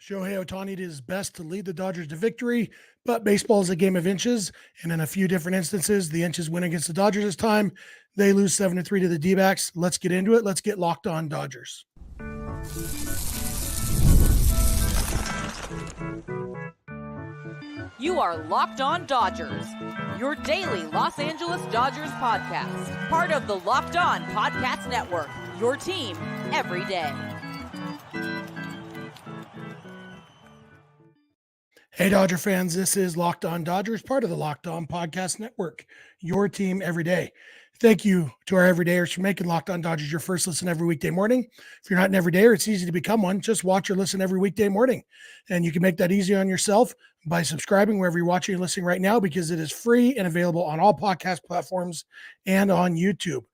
Shohei Ohtani did his best to lead the Dodgers to victory, but baseball is a game of inches, and in a few different instances, the inches win against the Dodgers this time. They lose 7-3 to the DBacks. Let's get into it. Let's get locked on Dodgers. You are Locked On Dodgers, your daily Los Angeles Dodgers podcast. Part of the Locked On Podcast Network, your team every day. Hey, Dodger fans, this is Locked On Dodgers, part of the Locked On Podcast Network, your team every day. Thank you to our everydayers for making Locked On Dodgers your first listen every weekday morning. If you're not an everydayer, it's easy to become one. Just watch or listen every weekday morning. And you can make that easy on yourself by subscribing wherever you're watching or listening right now, because it is free and available on all podcast platforms and on YouTube.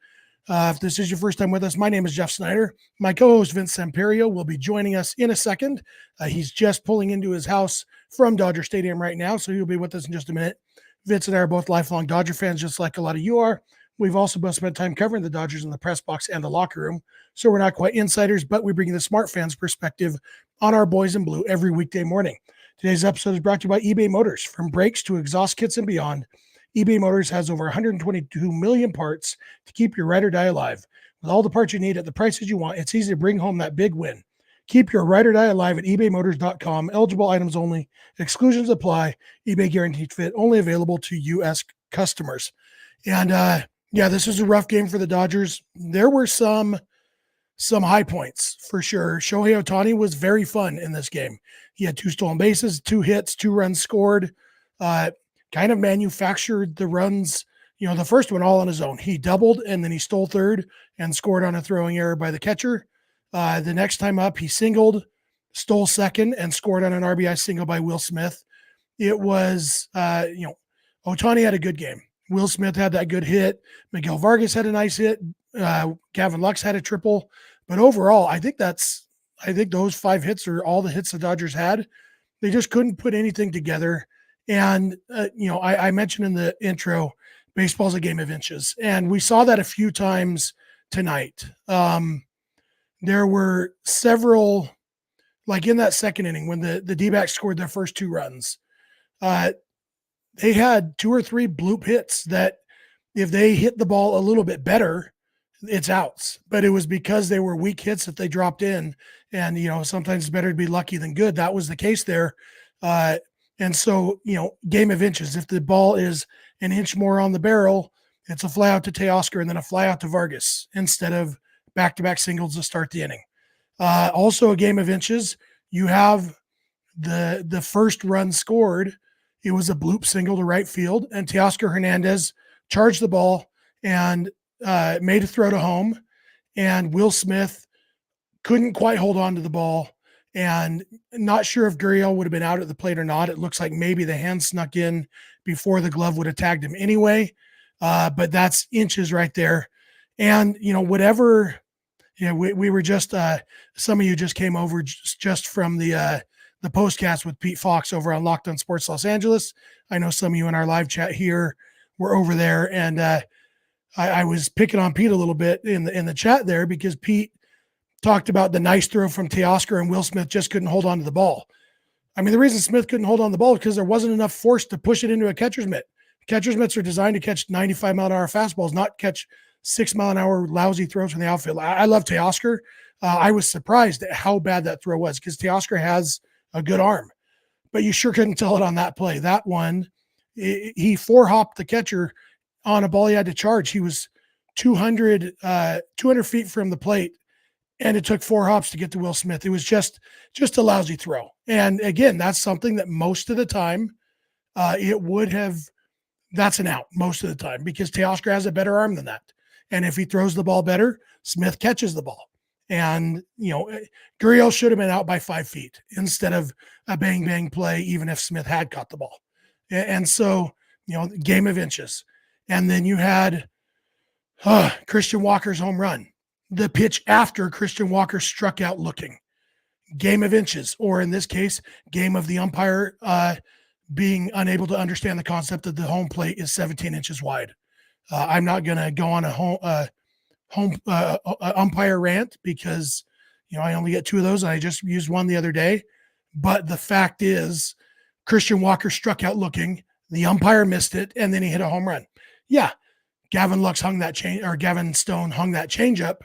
If this is your first time with us, my name is Jeff Snyder. My co-host Vince Samperio will be joining us in a second. He's just pulling into his house from Dodger Stadium right now, so he'll be with us in just a minute. Vince and I are both lifelong Dodger fans, just like a lot of you are. We've also both spent time covering the Dodgers in the press box and the locker room, so we're not quite insiders, but we bring you the smart fans perspective on our boys in blue every weekday morning. Today's episode is brought to you by eBay Motors. From brakes to exhaust kits and beyond, eBay Motors has over 122 million parts to keep your ride or die alive. With all the parts you need at the prices you want, it's easy to bring home that big win. Keep your ride or die alive at ebaymotors.com. Eligible items only. Exclusions apply. eBay guaranteed fit. Only available to U.S. customers. And this was a rough game for the Dodgers. There were some high points for sure. Shohei Ohtani was very fun in this game. He had 2 stolen bases, 2 hits, 2 runs scored. Kind of manufactured the runs, the first one all on his own. He doubled and then he stole third and scored on a throwing error by the catcher. The next time up, he singled, stole second, and scored on an RBI single by Will Smith. It was, Ohtani had a good game. Will Smith had that good hit. Miguel Vargas had a nice hit. Gavin Lux had a triple. But overall, I think those 5 hits are all the hits the Dodgers had. They just couldn't put anything together. And, I mentioned in the intro, baseball's a game of inches. And we saw that a few times tonight. There were several, like in that second inning when the D-backs scored their first 2 runs, they had 2 or 3 bloop hits that if they hit the ball a little bit better, it's outs. But it was because they were weak hits that they dropped in. And, sometimes it's better to be lucky than good. That was the case there. And so, game of inches. If the ball is an inch more on the barrel, it's a fly out to Teoscar and then a fly out to Vargas instead of back-to-back singles to start the inning. Also a game of inches. You have the first run scored. It was a bloop single to right field, and Teoscar Hernandez charged the ball and made a throw to home, and Will Smith couldn't quite hold on to the ball. And not sure if Gurriel would have been out at the plate or not. It looks like maybe the hand snuck in before the glove would have tagged him anyway. But that's inches right there. And, we were just, some of you just came over just from the postcast with Pete Fox over on Locked On Sports Los Angeles. I know some of you in our live chat here were over there. And I was picking on Pete a little bit in the chat there because Pete talked about the nice throw from Teoscar and Will Smith just couldn't hold on to the ball. I mean, the reason Smith couldn't hold on to the ball is because there wasn't enough force to push it into a catcher's mitt. Catcher's mitts are designed to catch 95-mile-an-hour fastballs, not catch 6-mile-an-hour lousy throws from the outfield. I love Teoscar. I was surprised at how bad that throw was because Teoscar has a good arm. But you sure couldn't tell it on that play. That one, he 4-hopped the catcher on a ball he had to charge. He was 200 feet from the plate. And it took 4 hops to get to Will Smith. It was just a lousy throw. And again, that's something that most of the time that's an out most of the time because Teoscar has a better arm than that. And if he throws the ball better, Smith catches the ball. And, Gurriel should have been out by 5 feet instead of a bang play, even if Smith had caught the ball. And so, game of inches. And then you had Christian Walker's home run. The pitch after Christian Walker struck out looking. Game of inches, or in this case, game of the umpire being unable to understand the concept that the home plate is 17 inches wide. I'm not going to go on a umpire rant because I only get 2 of those, and I just used one the other day. But the fact is, Christian Walker struck out looking, the umpire missed it, and then he hit a home run. Yeah, Gavin Stone hung that changeup,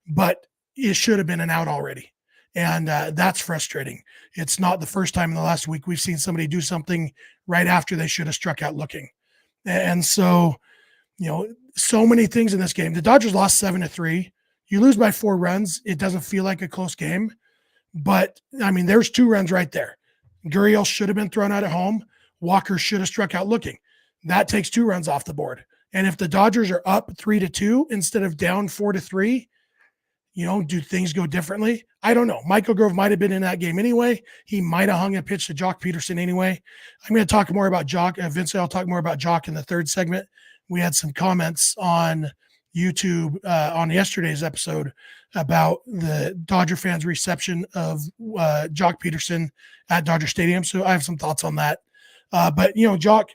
but it should have been an out already. And that's frustrating. It's not the first time in the last week we've seen somebody do something right after they should have struck out looking. And so, so many things in this game. The Dodgers lost 7-3. You lose by 4 runs. It doesn't feel like a close game. But, there's 2 runs right there. Gurriel should have been thrown out at home. Walker should have struck out looking. That takes 2 runs off the board. And if the Dodgers are up 3-2 instead of down 4-3, do things go differently? I don't know. Michael Grove might have been in that game anyway. He might have hung a pitch to Joc Pederson anyway. I'm going to talk more about Joc. Eventually, I'll talk more about Joc in the third segment. We had some comments on YouTube on yesterday's episode about the Dodger fans' reception of Joc Pederson at Dodger Stadium. So I have some thoughts on that. But Joc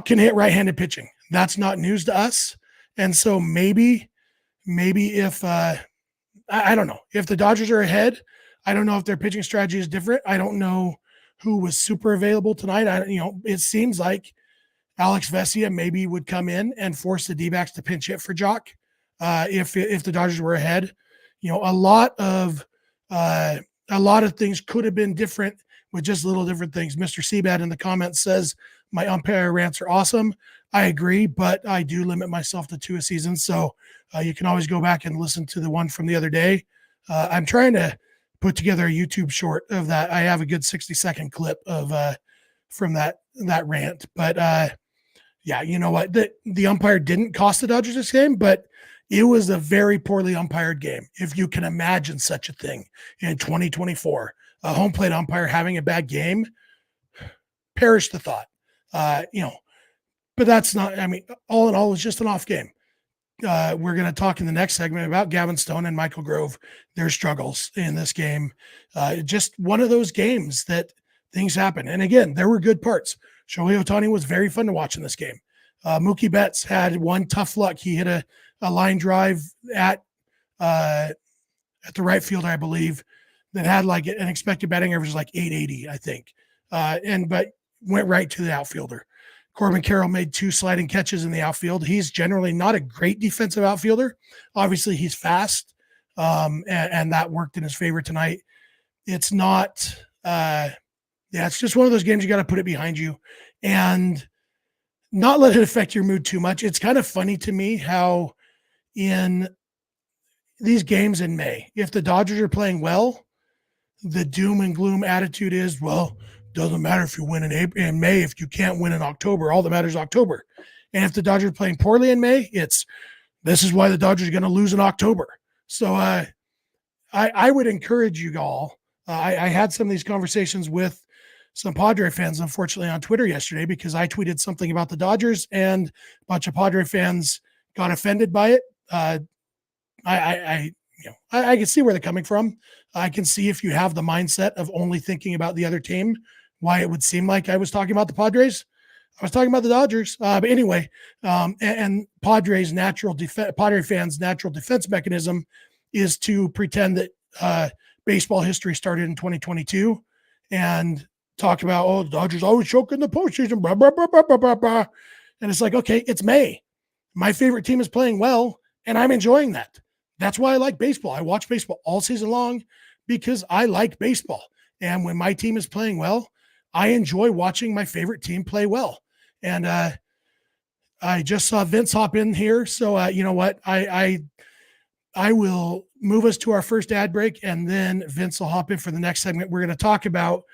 can hit right-handed pitching. That's not news to us. And so maybe if I don't know if the Dodgers are ahead, I don't know if their pitching strategy is different. I don't know who was super available tonight. It seems like Alex Vesia maybe would come in and force the DBacks to pinch hit for Joc if the Dodgers were ahead. A lot of things could have been different with just little different things. Mr. Seabad in the comments says, my umpire rants are awesome. I agree, but I do limit myself to 2 a season. So you can always go back and listen to the one from the other day. I'm trying to put together a YouTube short of that. I have a good 60-second clip of from that rant. But yeah, you know what? The umpire didn't cost the Dodgers this game, but it was a very poorly umpired game. If you can imagine such a thing in 2024, a home plate umpire having a bad game, perish the thought. But that's not, all in all, it was just an off game. We're going to talk in the next segment about Gavin Stone and Michael Grove, their struggles in this game. Just one of those games that things happen. And again, there were good parts. Shohei Ohtani was very fun to watch in this game. Mookie Betts had one tough luck. He hit a line drive at the right field, I believe, that had like an expected batting average of like 880, I think. But went right to the outfielder. Corbin Carroll made 2 sliding catches in the outfield. He's generally not a great defensive outfielder. Obviously, he's fast, and that worked in his favor tonight. It's not, it's just one of those games you got to put it behind you and not let it affect your mood too much. It's kind of funny to me how in these games in May, if the Dodgers are playing well, the doom and gloom attitude is, well, doesn't matter if you win in May if you can't win in October. All that matters is October. And if the Dodgers are playing poorly in May, this is why the Dodgers are going to lose in October. So I would encourage you all. I had some of these conversations with some Padre fans, unfortunately, on Twitter yesterday because I tweeted something about the Dodgers and a bunch of Padre fans got offended by it. I can see where they're coming from. I can see if you have the mindset of only thinking about the other team, why it would seem like I was talking about the Padres. I was talking about the Dodgers. But anyway, and Padre fans' natural defense mechanism is to pretend that baseball history started in 2022 and talk about, the Dodgers always choke in the postseason, blah, blah, blah, blah, blah, blah, blah. And it's like, okay, it's May. My favorite team is playing well, and I'm enjoying that. That's why I like baseball. I watch baseball all season long because I like baseball. And when my team is playing well, I enjoy watching my favorite team play well. And I just saw Vince hop in here. So you know what? I will move us to our first ad break, and then Vince will hop in for the next segment. We're going to talk about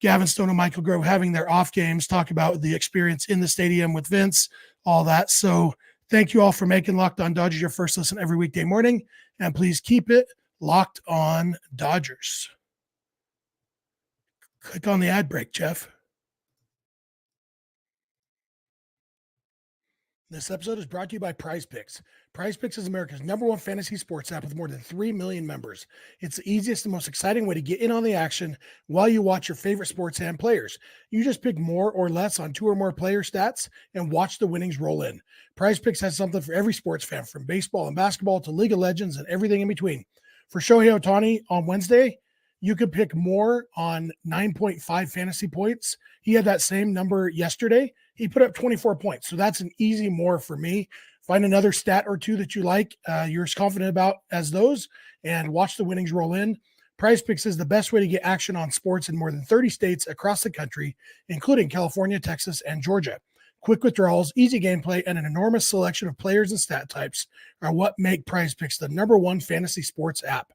Gavin Stone and Michael Grove having their off games, talk about the experience in the stadium with Vince, all that. So thank you all for making Locked On Dodgers your first listen every weekday morning, and please keep it Locked On Dodgers. Click on the ad break, Jeff. This episode is brought to you by PrizePicks. PrizePicks is America's #1 fantasy sports app with more than 3 million members. It's the easiest and most exciting way to get in on the action while you watch your favorite sports and players. You just pick more or less on 2 or more player stats and watch the winnings roll in. PrizePicks has something for every sports fan, from baseball and basketball to League of Legends and everything in between. For Shohei Ohtani on Wednesday, you could pick more on 9.5 fantasy points. He had that same number yesterday. He put up 24 points. So that's an easy more for me. Find another stat or two that you like, you're as confident about as those, and watch the winnings roll in. PrizePicks is the best way to get action on sports in more than 30 states across the country, including California, Texas, and Georgia. Quick withdrawals, easy gameplay, and an enormous selection of players and stat types are what make PrizePicks the #1 fantasy sports app.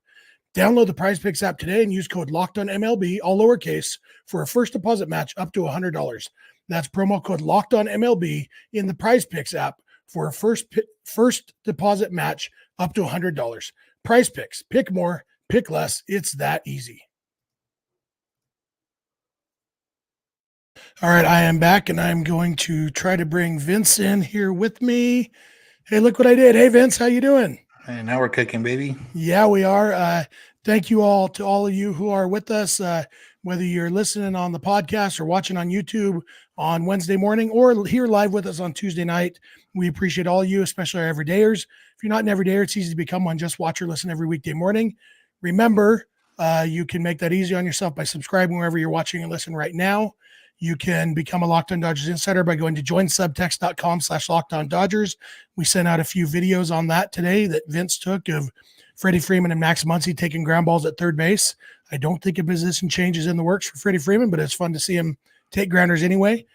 Download the PrizePicks app today and use code LOCKEDONMLB, all lowercase, for a first deposit match up to $100. That's promo code LOCKEDONMLB in the PrizePicks app for a first deposit match up to $100. PrizePicks, pick more, pick less. It's that easy. All right, I am back, and I'm going to try to bring Vince in here with me. Hey, look what I did. Hey, Vince, how you doing? Hey, now we're cooking, baby. Yeah, we are. Thank you all to all of you who are with us, whether you're listening on the podcast or watching on YouTube on Wednesday morning or here live with us on Tuesday night. We appreciate all of you, especially our everydayers. If you're not an everydayer, it's easy to become one. Just watch or listen every weekday morning. Remember, you can make that easy on yourself by subscribing wherever you're watching and listening right now. You can become a Locked On Dodgers insider by going to joinsubtext.com/LockedOnDodgers. We sent out a few videos on that today that Vince took of Freddie Freeman and Max Muncy taking ground balls at third base. I don't think a position change is in the works for Freddie Freeman, but it's fun to see him take grounders anyway.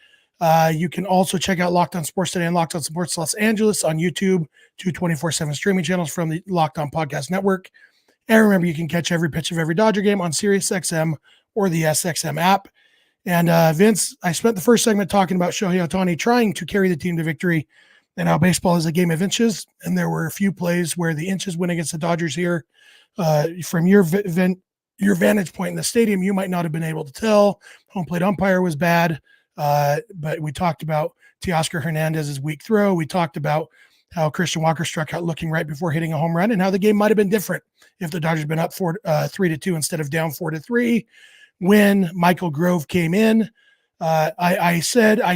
You can also check out Locked On Sports Today and Locked On Sports Los Angeles on YouTube, 2 24/7 streaming channels from the Locked On Podcast Network. And remember, you can catch every pitch of every Dodger game on SiriusXM or the SXM app. And Vince, I spent the first segment talking about Shohei Ohtani trying to carry the team to victory and how baseball is a game of inches. And there were a few plays where the inches went against the Dodgers here. From your vantage point in the stadium, you might not have been able to tell. Home plate umpire was bad. But we talked about Teoscar Hernandez's weak throw. We talked about how Christian Walker struck out looking right before hitting a home run and how the game might have been different if the Dodgers had been up 3-2 instead of down 4-3. When Michael Grove came in, I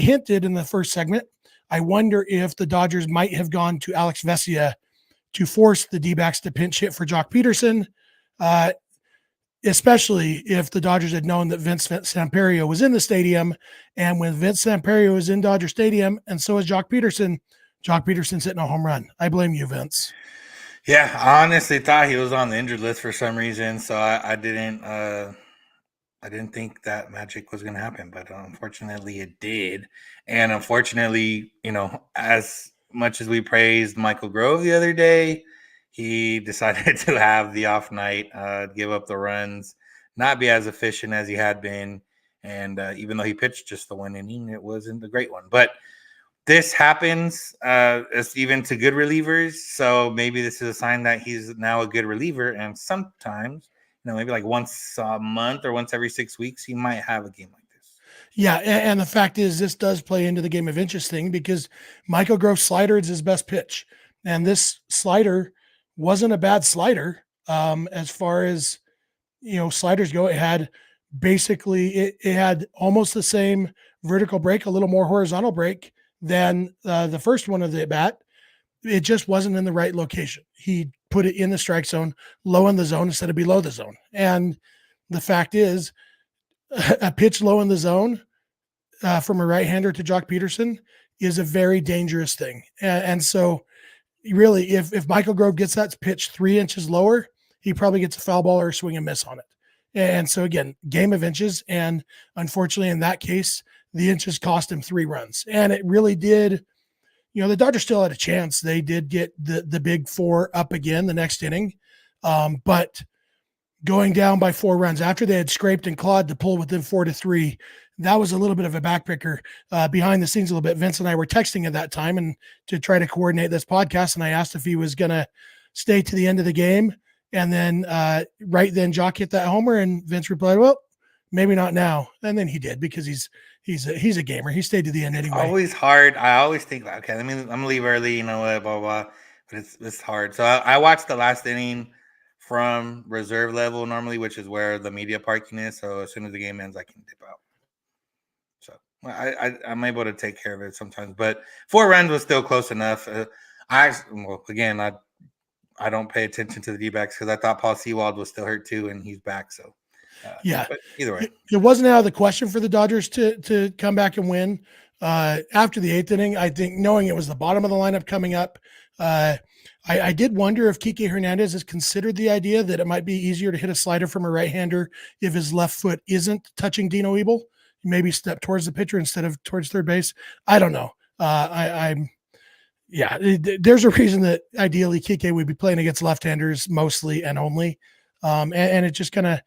hinted in the first segment, I wonder if the Dodgers might have gone to Alex Vesia to force the DBacks to pinch hit for Joc Pederson, especially if the Dodgers had known that Vince Samperio was in the stadium. And when Vince Samperio was in Dodger Stadium, and so is Joc Pederson's hitting a home run. I blame you, Vince. Yeah, I honestly thought he was on the injured list for some reason, so I didn't think that magic was going to happen, but unfortunately it did. And unfortunately, as much as we praised Michael Grove the other day, he decided to have the off night, give up the runs, not be as efficient as he had been. And even though he pitched just the one inning, it wasn't a great one. But this happens even to good relievers. So maybe this is a sign that he's now a good reliever. And sometimes, maybe like once a month or once every 6 weeks, he might have a game like this. Yeah, and the fact is this does play into the game of interest thing because Michael Grove's slider is his best pitch. And this slider wasn't a bad slider as far as, sliders go. It had basically, it had almost the same vertical break, a little more horizontal break than the first one of the at-bat. It just wasn't in the right location. He put it in the strike zone, low in the zone instead of below the zone. And the fact is, a pitch low in the zone from a right-hander to Joc Pederson is a very dangerous thing. And so really, if Michael Grove gets that pitch 3 inches lower, he probably gets a foul ball or a swing and miss on it. And so again, game of inches. And unfortunately, in that case, the inches cost him 3 runs. And it really did. The Dodgers still had a chance. They did get the big 4 up again the next inning. But going down by 4 runs after they had scraped and clawed to pull within 4-3, that was a little bit of a backpicker behind the scenes a little bit. Vince and I were texting at that time and to try to coordinate this podcast. And I asked if he was going to stay to the end of the game. And then right then Joc hit that homer and Vince replied, well, maybe not now. And then he did because he's a gamer. He stayed to the end anyway. Always hard. I always think, okay, I'm gonna leave early, blah, blah, blah. But it's hard. So I watched the last inning from reserve level normally, which is where the media parking is. So as soon as the game ends, I can dip out. So I'm able to take care of it sometimes. But 4 runs was still close enough. I don't pay attention to the DBacks because I thought Paul Sewald was still hurt too, and he's back. So Yeah. But either way, It wasn't out of the question for the Dodgers to come back and win. After the 8th inning, I think knowing it was the bottom of the lineup coming up, I did wonder if Kike Hernandez has considered the idea that it might be easier to hit a slider from a right-hander if his left foot isn't touching Dino Ebel. Maybe step towards the pitcher instead of towards third base. I don't know. There's a reason that ideally Kike would be playing against left-handers mostly and only. And it just kind of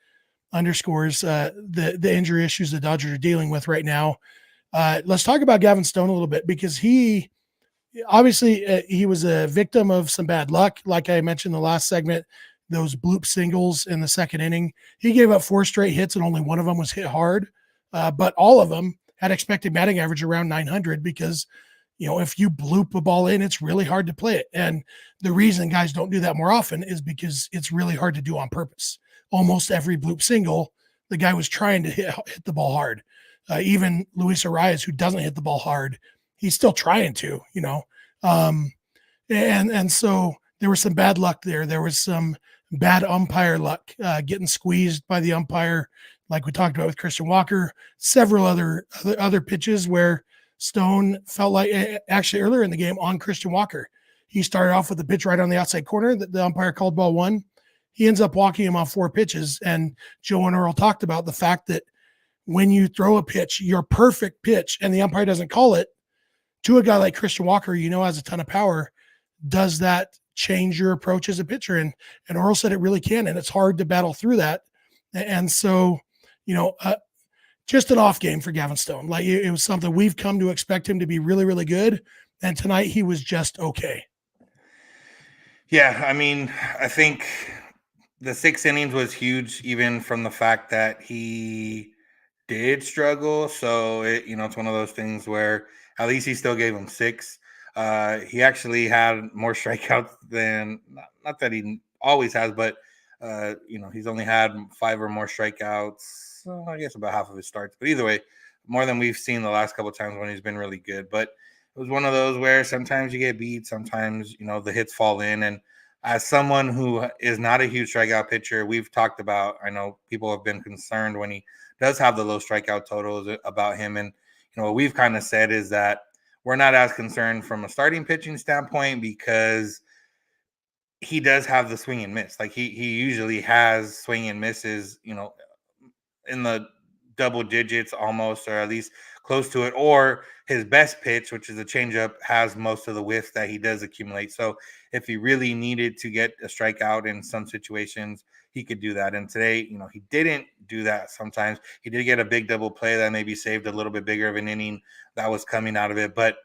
underscores the injury issues the Dodgers are dealing with right now. Let's talk about Gavin Stone a little bit, because he obviously he was a victim of some bad luck. Like I mentioned in the last segment, those bloop singles in the 2nd inning. He gave up 4 straight hits and only one of them was hit hard. But all of them had expected batting average around 900 because, if you bloop a ball in, it's really hard to play it. And the reason guys don't do that more often is because it's really hard to do on purpose. Almost every bloop single, the guy was trying to hit the ball hard. Even Luis Arias, who doesn't hit the ball hard, he's still trying to, and so there was some bad luck there. There was some bad umpire luck, getting squeezed by the umpire, like we talked about with Christian Walker. Several other pitches where Stone felt like, actually earlier in the game on Christian Walker, he started off with a pitch right on the outside corner that the umpire called ball 1. He ends up walking him off 4 pitches. And Joe and Earl talked about the fact that when you throw a pitch, your perfect pitch, and the umpire doesn't call it, to a guy like Christian Walker, has a ton of power, does that change your approach as a pitcher? And Earl said it really can, and it's hard to battle through that. And so, just an off game for Gavin Stone. Like, it was something we've come to expect him to be really, really good. And tonight he was just okay. Yeah, I mean, I think the 6 innings was huge, even from the fact that he did struggle. So it's one of those things where at least he still gave him 6. He actually had more strikeouts than, not that he always has, but he's only had 5 or more strikeouts. So I guess about half of his starts. But either way, more than we've seen the last couple of times when he's been really good. But it was one of those where sometimes you get beat, sometimes the hits fall in. And as someone who is not a huge strikeout pitcher, we've talked about, I know people have been concerned when he does have the low strikeout totals about him. And what we've kind of said is that we're not as concerned from a starting pitching standpoint, because he does have the swing and miss. Like he usually has swing and misses, in the double digits almost, or at least close to it, or his best pitch, which is a changeup, has most of the whiff that he does accumulate. So if he really needed to get a strikeout in some situations, he could do that. And today, he didn't do that. Sometimes he did get a big double play that maybe saved a little bit bigger of an inning that was coming out of it. But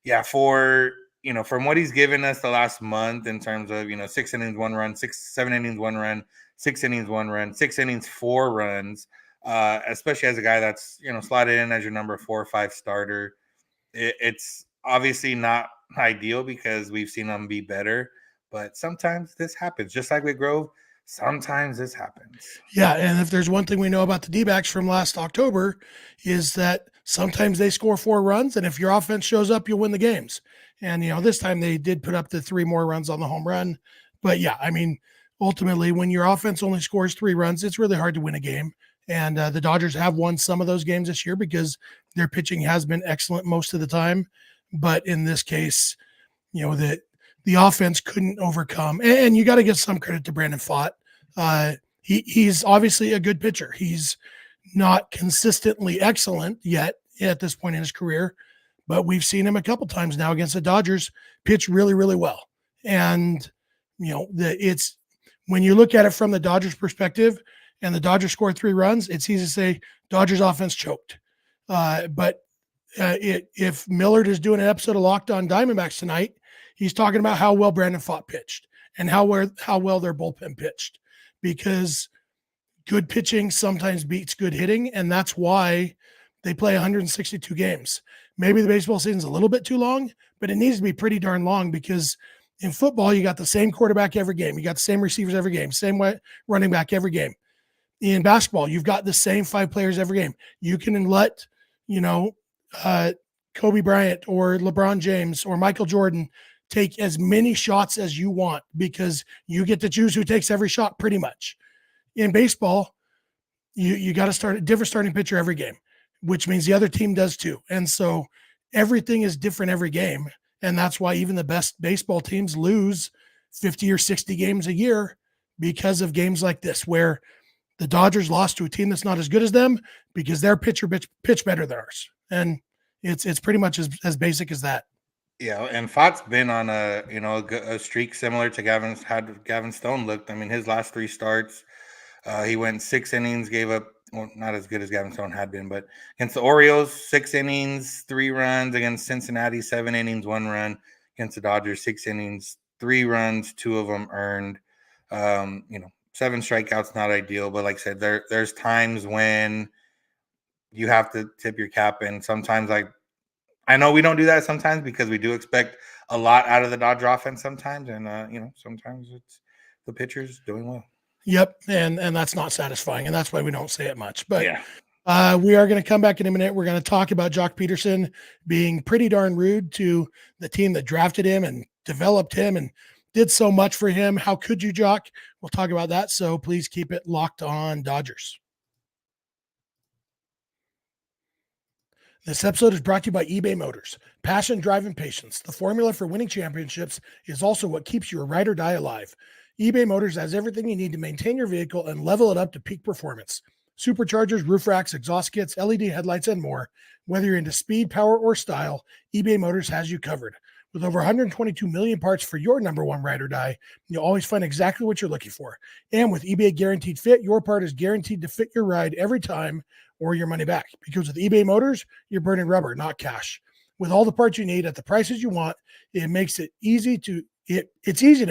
yeah, from what he's given us the last month in terms of, 6 innings, 1 run, 7 innings, 1 run, 6 innings, 1 run, 6 innings, 4 runs, especially as a guy that's, slotted in as your number 4 or 5 starter. It's obviously not ideal because we've seen him be better, but sometimes this happens. Just like with Grove, sometimes this happens. Yeah, and if there's one thing we know about the DBacks from last October, is that sometimes they score 4 runs, and if your offense shows up, you'll win the games. And, this time they did put up the 3 more runs on the home run. But yeah, I mean, ultimately, when your offense only scores 3 runs, it's really hard to win a game. And the Dodgers have won some of those games this year because their pitching has been excellent most of the time. But in this case, the offense couldn't overcome. And you got to give some credit to Brandon Pfaadt. He's obviously a good pitcher. He's not consistently excellent yet at this point in his career, but we've seen him a couple times now against the Dodgers pitch really, really well. And, it's when you look at it from the Dodgers perspective and the Dodgers score 3 runs, it's easy to say Dodgers offense choked. But if Millard is doing an episode of Locked On Diamondbacks tonight, he's talking about how well Brandon Pfaadt pitched and how well their bullpen pitched, because good pitching sometimes beats good hitting, and that's why they play 162 games. Maybe the baseball season's a little bit too long, but it needs to be pretty darn long, because in football, you got the same quarterback every game. You got the same receivers every game, same running back every game. In basketball, you've got the same 5 players every game. You can let, Kobe Bryant or LeBron James or Michael Jordan take as many shots as you want, because you get to choose who takes every shot pretty much. In baseball, you got to start a different starting pitcher every game, which means the other team does too. And so everything is different every game. And that's why even the best baseball teams lose 50 or 60 games a year because of games like this, where the Dodgers lost to a team that's not as good as them because their pitcher pitched better than ours. And it's pretty much as basic as that. Yeah, and Fott's been on a streak similar to Gavin Stone looked. I mean, his last 3 starts, he went 6 innings, gave up, well, not as good as Gavin Stone had been, but against the Orioles, 6 innings, 3 runs. Against Cincinnati, 7 innings, 1 run. Against the Dodgers, 6 innings, 3 runs, 2 of them earned. 7 strikeouts, not ideal, but like I said, there's times when you have to tip your cap, and sometimes I know we don't do that sometimes because we do expect a lot out of the Dodger offense sometimes, and sometimes it's the pitchers doing well. Yep, and that's not satisfying, and that's why we don't say it much. But yeah. We are going to come back in a minute. We're going to talk about Joc Pederson being pretty darn rude to the team that drafted him and developed him and did so much for him. How could you, Joc? We'll talk about that. So please keep it locked on Dodgers. This episode is brought to you by eBay Motors. Passion, drive, and patience. The formula for winning championships is also what keeps your ride or die alive. eBay Motors has everything you need to maintain your vehicle and level it up to peak performance. Superchargers, roof racks, exhaust kits, LED headlights, and more. Whether you're into speed, power, or style, eBay Motors has you covered. With over 122 million parts for your number one ride or die, you'll always find exactly what you're looking for. And with eBay Guaranteed Fit, your part is guaranteed to fit your ride every time or your money back. Because with eBay Motors, you're burning rubber, not cash. With all the parts you need at the prices you want, it makes it easy to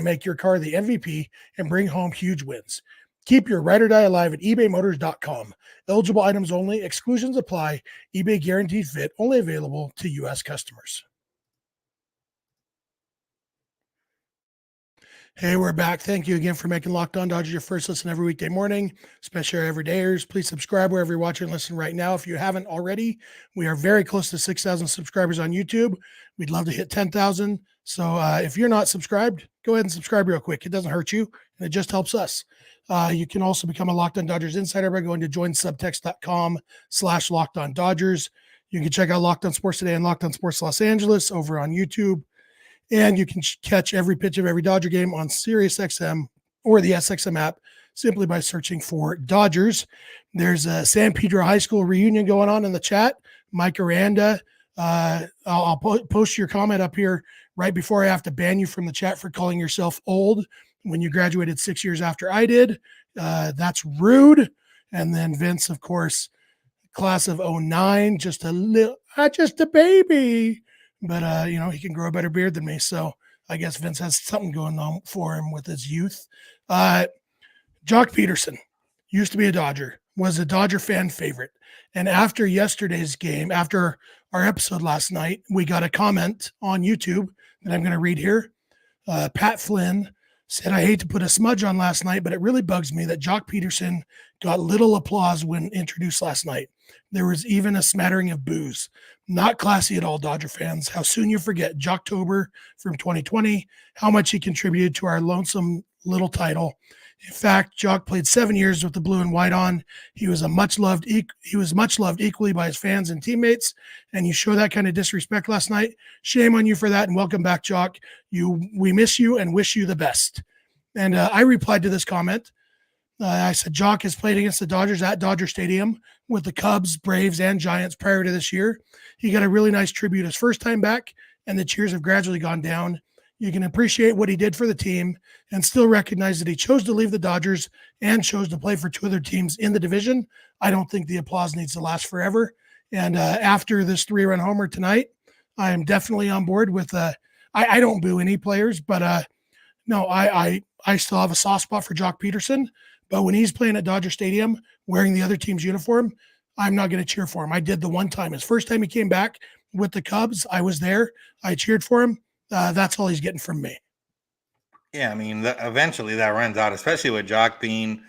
make your car the MVP and bring home huge wins. Keep your ride or die alive at ebaymotors.com. Eligible items only. Exclusions apply. eBay Guaranteed Fit only available to U.S. customers. Hey, we're back. Thank you again for making Locked On Dodgers your first listen every weekday morning, especially our everydayers. Please subscribe wherever you're watching and listening right now. If you haven't already, we are very close to 6,000 subscribers on YouTube. We'd love to hit 10,000. So if you're not subscribed, go ahead and subscribe real quick. It doesn't hurt you, and it just helps us. You can also become a Locked On Dodgers insider by going to joinsubtext.com/Locked On Dodgers. You can check out Locked On Sports Today and Locked On Sports Los Angeles over on YouTube. And you can catch every pitch of every Dodger game on SiriusXM or the SXM app simply by searching for Dodgers. There's a San Pedro High School reunion going on in the chat. Mike Aranda, I'll post your comment up here right before I have to ban you from the chat for calling yourself old when you graduated 6 years after I did. That's rude. And then Vince, of course, class of 09, just a baby. But, he can grow a better beard than me. So I guess Vince has something going on for him with his youth. Joc Pederson used to be a Dodger, was a Dodger fan favorite. And after yesterday's game, after our episode last night, we got a comment on YouTube that I'm going to read here. Pat Flynn said, I hate to put a smudge on last night, but it really bugs me that Joc Pederson got little applause when introduced last night. There was even a smattering of boos. Not classy at all, Dodger fans. How soon you forget Joctober from 2020, how much he contributed to our lonesome little title. In fact, Joc played 7 years with the blue and white on. He was much loved equally by his fans and teammates. And you show that kind of disrespect last night. Shame on you for that. And welcome back, Joc. We miss you and wish you the best. And I replied to this comment. I said, Joc has played against the Dodgers at Dodger Stadium with the Cubs, Braves, and Giants prior to this year. He got a really nice tribute his first time back, and the cheers have gradually gone down. You can appreciate what he did for the team and still recognize that he chose to leave the Dodgers and chose to play for 2 other teams in the division. I don't think the applause needs to last forever. And after this 3-run homer tonight, I am definitely on board with I don't boo any players, but no, I still have a soft spot for Joc Pederson. But when he's playing at Dodger Stadium wearing the other team's uniform, I'm not going to cheer for him. I did the one time. His first time he came back with the Cubs, I was there. I cheered for him. That's all he's getting from me. Yeah, I mean, eventually that runs out, especially with Joc being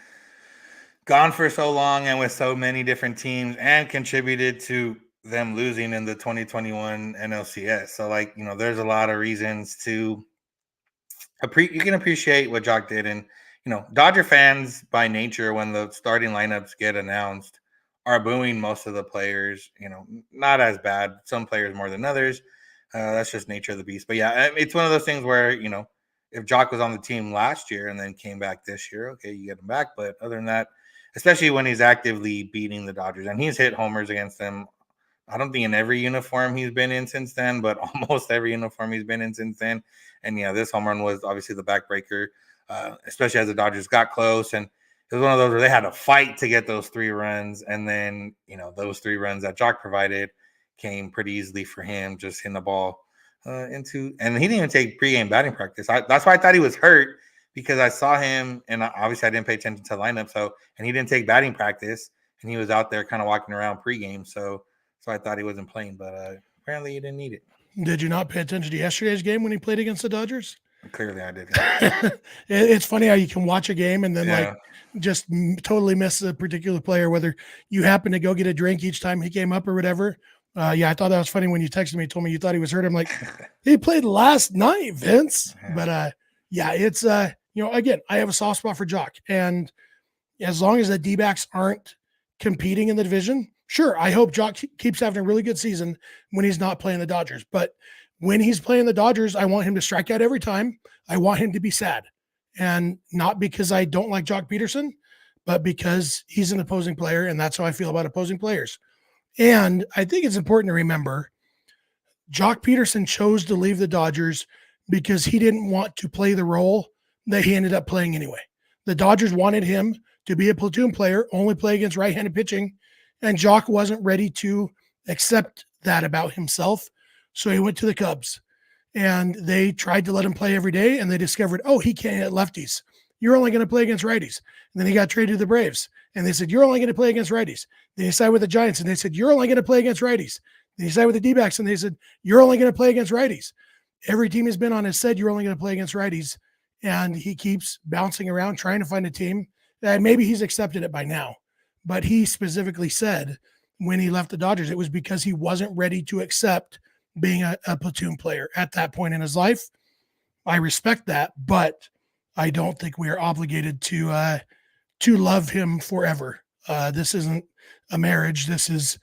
gone for so long and with so many different teams and contributed to them losing in the 2021 NLCS. So, there's a lot of reasons to you can appreciate what Joc did. And, Dodger fans by nature, when the starting lineups get announced, are booing most of the players. Not as bad. Some players more than others. That's just nature of the beast. But yeah, it's one of those things where, if Joc was on the team last year and then came back this year, okay, you get him back. But other than that, especially when he's actively beating the Dodgers, and he's hit homers against them, I don't think in every uniform he's been in since then, but almost every uniform he's been in since then. And yeah, this home run was obviously the backbreaker, especially as the Dodgers got close. And it was one of those where they had to fight to get those 3 runs. And then, those 3 runs that Joc provided came pretty easily for him, just hitting the ball and he didn't even take pregame batting practice. That's why I thought he was hurt, because I saw him, and obviously I didn't pay attention to the lineup. And he didn't take batting practice, and he was out there kind of walking around pregame. So I thought he wasn't playing, but apparently he didn't need it. Did you not pay attention to yesterday's game when he played against the Dodgers? Clearly I didn't. It's funny how you can watch a game and then just totally miss a particular player, whether you happen to go get a drink each time he came up or whatever. I thought that was funny when you texted me, told me you thought he was hurt. I'm like, he played last night, Vince. But it's again, I have a soft spot for Joc, and as long as the DBacks aren't competing in the division, sure, I hope Joc keeps having a really good season when he's not playing the Dodgers. But when he's playing the Dodgers, I want him to strike out every time. I want him to be sad, and not because I don't like Joc Pederson, but because he's an opposing player, and that's how I feel about opposing players. And I think it's important to remember Joc Pederson chose to leave the Dodgers because he didn't want to play the role that he ended up playing anyway. The Dodgers wanted him to be a platoon player, only play against right-handed pitching, and Joc wasn't ready to accept that about himself. So he went to the Cubs, and they tried to let him play every day, and they discovered, he can't hit lefties. You're only going to play against righties. And then he got traded to the Braves, and they said, you're only going to play against righties. Then he signed with the Giants, and they said, you're only going to play against righties. Then he signed with the D-backs, and they said, you're only going to play against righties. Every team he's been on has said, you're only going to play against righties. And he keeps bouncing around trying to find a team. And maybe he's accepted it by now. But he specifically said when he left the Dodgers, it was because he wasn't ready to accept being a platoon player at that point in his life. I respect that, but I don't think we are obligated to love him forever. This isn't a marriage. This is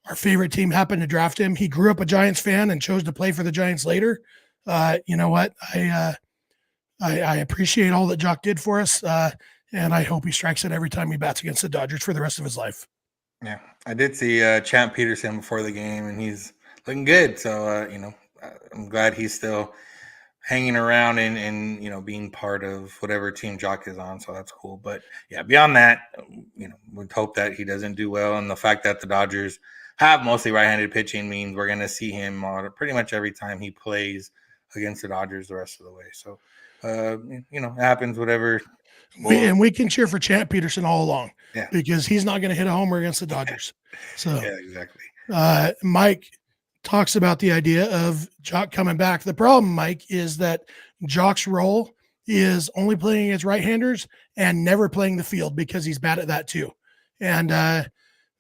our favorite team happened to draft him. He grew up a Giants fan and chose to play for the Giants later. You know what? I appreciate all that Joc did for us, and I hope he strikes it every time he bats against the Dodgers for the rest of his life. Yeah, I did see Champ Pederson before the game, and he's looking good. So, I'm glad he's still hanging around and being part of whatever team Joc is on. So that's cool. But yeah, beyond that, we'd hope that he doesn't do well. And the fact that the Dodgers have mostly right-handed pitching means we're going to see him pretty much every time he plays against the Dodgers the rest of the way. So, it happens, whatever. We can cheer for Champ Pederson all along, because he's not going to hit a homer against the Dodgers. So yeah, exactly. Mike talks about the idea of Joc coming back. The problem, Mike, is that Joc's role is only playing against right-handers and never playing the field because he's bad at that too. And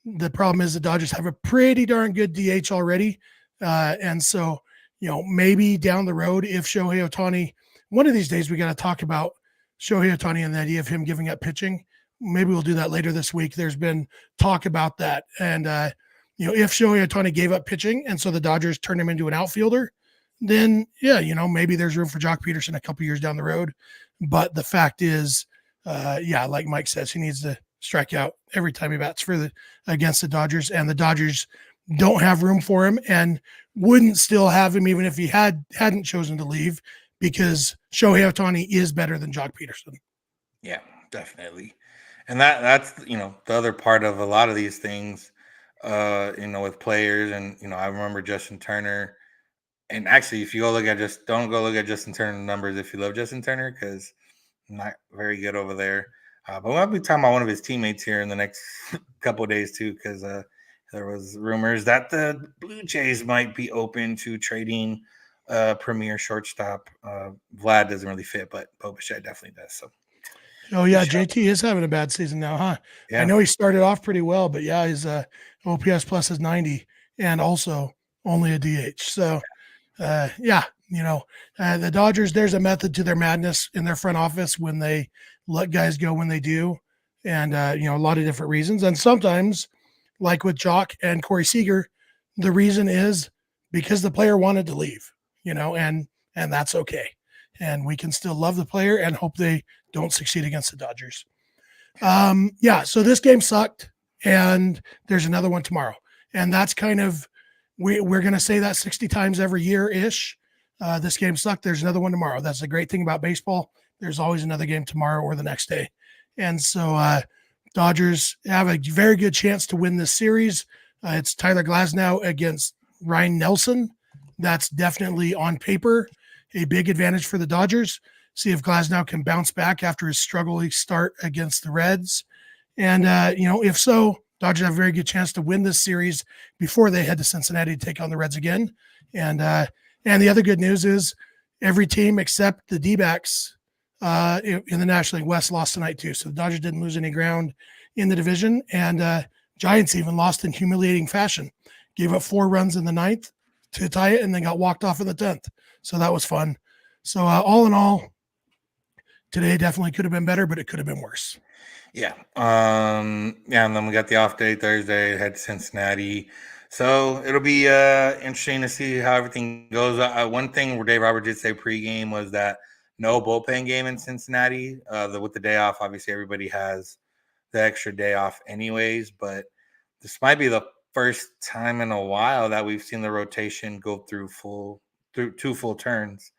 the problem is the Dodgers have a pretty darn good DH already. And so, maybe down the road, if Shohei Ohtani, one of these days we got to talk about Shohei Ohtani and the idea of him giving up pitching. Maybe we'll do that later this week. There's been talk about that. And, if Shohei Ohtani gave up pitching and so the Dodgers turned him into an outfielder, then maybe there's room for Joc Pederson a couple years down the road. But the fact is, like Mike says, he needs to strike out every time he bats against the Dodgers, and the Dodgers don't have room for him and wouldn't still have him even if he hadn't chosen to leave, because Shohei Ohtani is better than Joc Pederson. Yeah, definitely. And that's the other part of a lot of these things. With players, and I remember Justin Turner. And actually, if you don't go look at Justin Turner numbers if you love Justin Turner, because not very good over there. But we'll be talking about one of his teammates here in the next couple of days too, because there was rumors that the Blue Jays might be open to trading premier shortstop. Vlad doesn't really fit, but Bobichet definitely does. So. Oh yeah, JT is having a bad season now, huh? Yeah. I know he started off pretty well, but yeah, his OPS plus is 90 and also only a DH. So, the Dodgers, there's a method to their madness in their front office when they let guys go when they do. And, a lot of different reasons. And sometimes, like with Jock and Corey Seager, the reason is because the player wanted to leave, and that's okay. And we can still love the player and hope they don't succeed against the Dodgers. So this game sucked, and there's another one tomorrow. And that's kind of, we're going to say that 60 times every year-ish. This game sucked. There's another one tomorrow. That's the great thing about baseball. There's always another game tomorrow or the next day. And so Dodgers have a very good chance to win this series. It's Tyler Glasnow against Ryan Nelson. That's definitely on paper a big advantage for the Dodgers. See if Glasnow can bounce back after his struggling start against the Reds. And, if so, Dodgers have a very good chance to win this series before they head to Cincinnati to take on the Reds again. And the other good news is every team except the D-backs in the National League West lost tonight too. So the Dodgers didn't lose any ground in the division. And Giants even lost in humiliating fashion. Gave up 4 runs in the 9th to tie it and then got walked off in the 10th. So that was fun. So all in all, today definitely could have been better, but it could have been worse. Yeah. And then we got the off day Thursday, head to Cincinnati. So it'll be interesting to see how everything goes. One thing where Dave Roberts did say pregame was that no bullpen game in Cincinnati. With the day off, obviously everybody has the extra day off anyways, but this might be the first time in a while that we've seen the rotation go through 2 full turns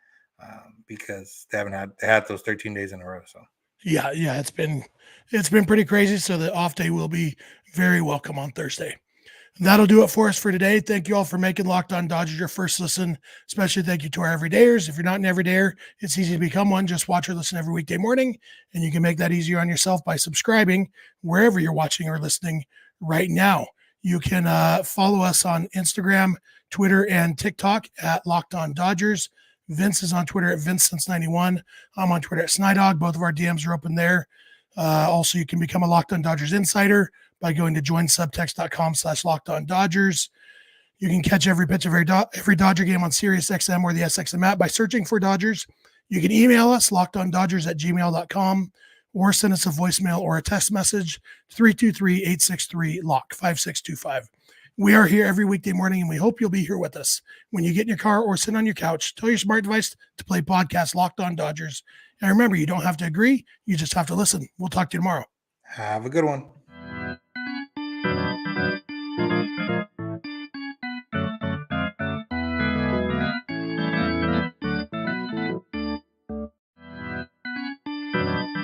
because they had those 13 days in a row. So yeah, it's been pretty crazy. So the off day will be very welcome on Thursday. That'll do it for us for today. Thank you all for making Locked On Dodgers your first listen. Especially thank you to our everydayers. If you're not an everydayer, it's easy to become one. Just watch or listen every weekday morning, and you can make that easier on yourself by subscribing wherever you're watching or listening right now. You can follow us on Instagram, Twitter, and TikTok at Locked On Dodgers. Vince is on Twitter at VinceSince91. I'm on Twitter at Snydog. Both of our DMs are open there. Also, you can become a Locked On Dodgers insider by going to joinsubtext.com/LockedOnDodgers. You can catch every pitch of every Dodger game on SiriusXM or the SXM app by searching for Dodgers. You can email us, lockedondodgers@gmail.com, or send us a voicemail or a text message, 323-863-LOCK, 5625. We are here every weekday morning, and we hope you'll be here with us. When you get in your car or sit on your couch, tell your smart device to play podcast Locked On Dodgers. And remember, you don't have to agree. You just have to listen. We'll talk to you tomorrow. Have a good one.